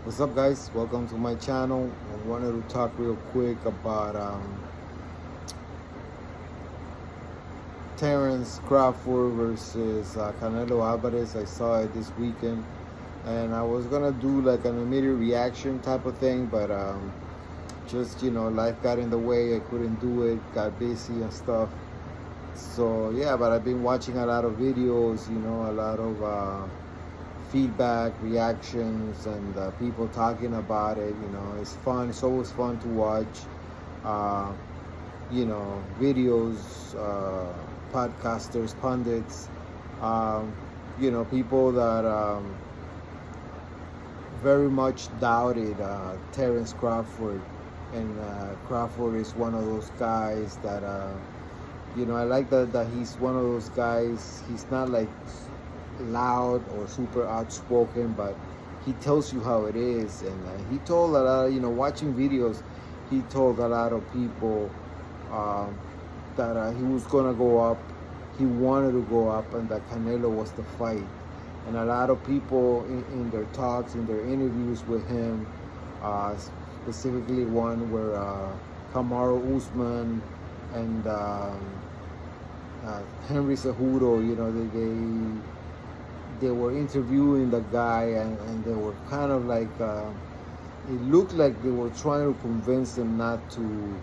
What's up, guys? Welcome to my channel. I wanted to talk real quick about Terrence Crawford versus Canelo Alvarez. I saw it this weekend, and I was gonna do like an immediate reaction type of thing, but just life got in the way. I couldn't do it. Got busy and stuff. So yeah, but I've been watching a lot of videos. A lot of feedback, reactions, and people talking about it. It's fun. It's always fun to watch. Uh, Videos, podcasters, pundits. People that very much doubted Terrence Crawford, and Crawford is one of those guys that. I like that he's one of those guys. He's not like loud or super outspoken, but he tells you how it is. And he told a lot, watching videos, he told a lot of people um, that he was going to go up. He wanted to go up, and that Canelo was the fight. And a lot of people in their talks, in their interviews with him, uh, specifically one where Kamaru Usman and Henry Cejudo, they were interviewing the guy, and they were kind of like it looked like they were trying to convince him not to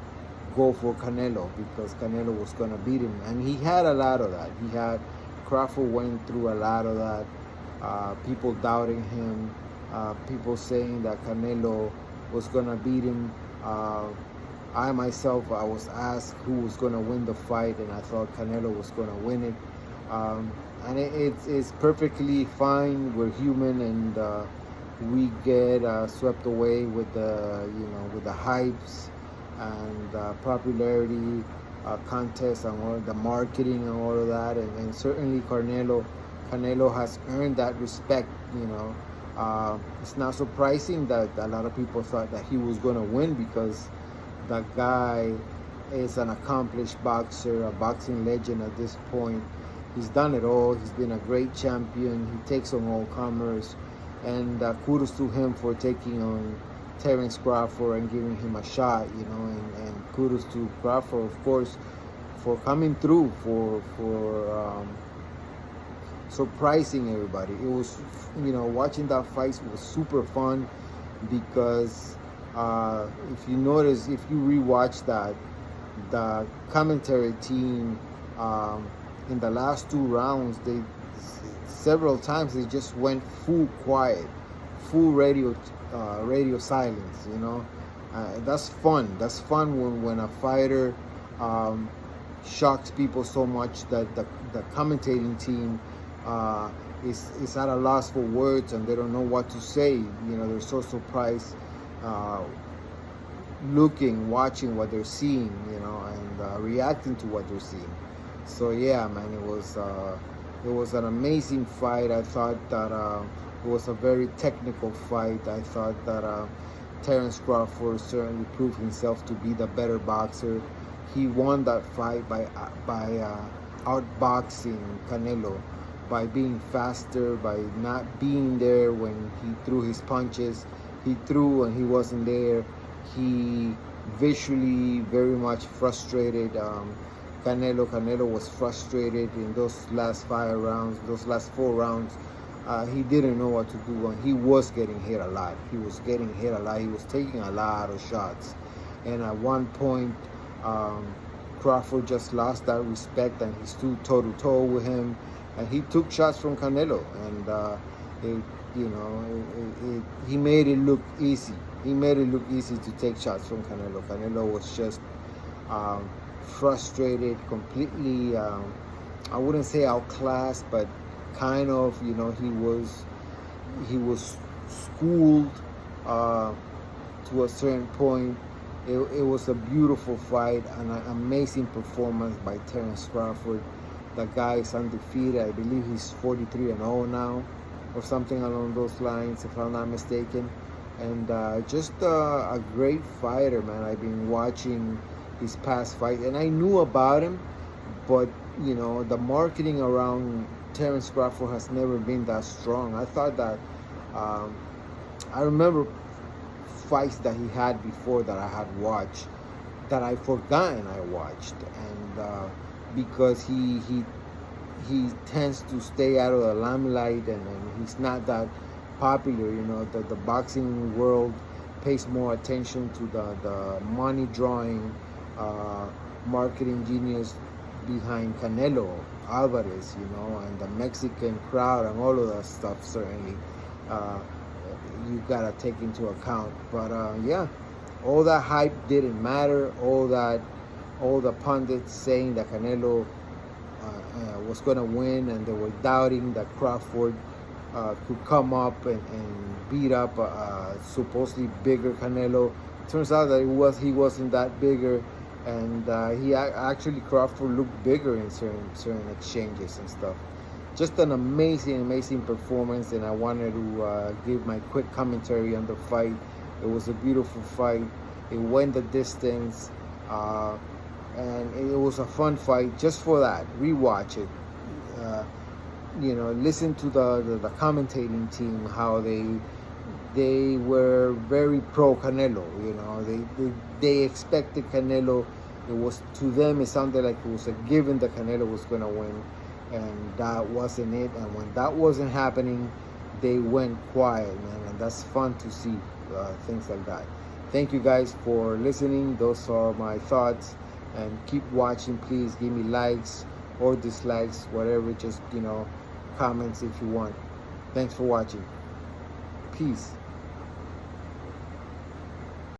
go for Canelo because Canelo was going to beat him, and he had a lot of that. Crawford went through a lot of that. People doubting him, people saying that Canelo was going to beat him. I myself, I was asked who was going to win the fight, and I thought Canelo was going to win it. And it's perfectly fine. We're human, and we get swept away with the hypes and popularity contests and all the marketing and all of that. And certainly Canelo has earned that respect. It's not surprising that a lot of people thought that he was going to win because that guy is an accomplished boxer, a boxing legend at this point. He's done it all. He's been a great champion. He takes on all comers. And kudos to him for taking on Terrence Crawford and giving him a shot, and kudos to Crawford, of course, for coming through, for surprising everybody. It was, watching that fight was super fun because if you notice, if you rewatch that, the commentary team in the last two rounds, several times they just went full quiet, full radio silence. That's fun. That's fun when a fighter shocks people so much that the commentating team is at a loss for words, and they don't know what to say. They're so surprised, watching what they're seeing, and reacting to what they're seeing. So yeah, man, it was an amazing fight. I thought that it was a very technical fight. I thought that Terrence Crawford certainly proved himself to be the better boxer. He won that fight by outboxing Canelo, by being faster, by not being there when he threw his punches. He threw and he wasn't there. He visually very much frustrated Canelo was frustrated in those last 5 rounds, those last 4 rounds. He didn't know what to do, and he was getting hit a lot. He was taking a lot of shots. And at one point, Crawford just lost that respect, and he stood toe-to-toe with him, and he took shots from Canelo. And he made it look easy. He made it look easy to take shots from Canelo. Canelo was just frustrated, completely, I wouldn't say outclassed, but kind of, he was schooled to a certain point. It was a beautiful fight and an amazing performance by Terrence Crawford. The guy is undefeated. I believe he's 43-0 now, or something along those lines, if I'm not mistaken. And just a great fighter, man. I've been watching his past fight, and I knew about him, but the marketing around Terrence Crawford has never been that strong. I thought that I remember fights that he had before that I had watched that I forgotten I watched, and because he tends to stay out of the limelight, and he's not that popular. You know, the boxing world pays more attention to the money drawing marketing genius behind Canelo Alvarez, you know, and the Mexican crowd and all of that stuff. Certainly, uh, you gotta take into account. But yeah, all that hype didn't matter. All the pundits saying that Canelo was gonna win, and they were doubting that Crawford could come up and beat up supposedly bigger Canelo. Turns out that he wasn't that bigger, and actually Crawford looked bigger in certain exchanges and stuff. Just an amazing performance, and I wanted to give my quick commentary on the fight. It was a beautiful fight. It went the distance, and it was a fun fight. Just for that, rewatch it. Uh, you know, listen to the commentating team, how they were very pro Canelo. You know, they expected Canelo. It was, to them, it sounded like it was a given that Canelo was going to win, and that wasn't it. And when that wasn't happening, they went quiet, man, and that's fun to see things like that. Thank you guys for listening. Those are my thoughts, and keep watching. Please give me likes or dislikes, whatever. Just, you know, comments if you want. Thanks for watching. Peace.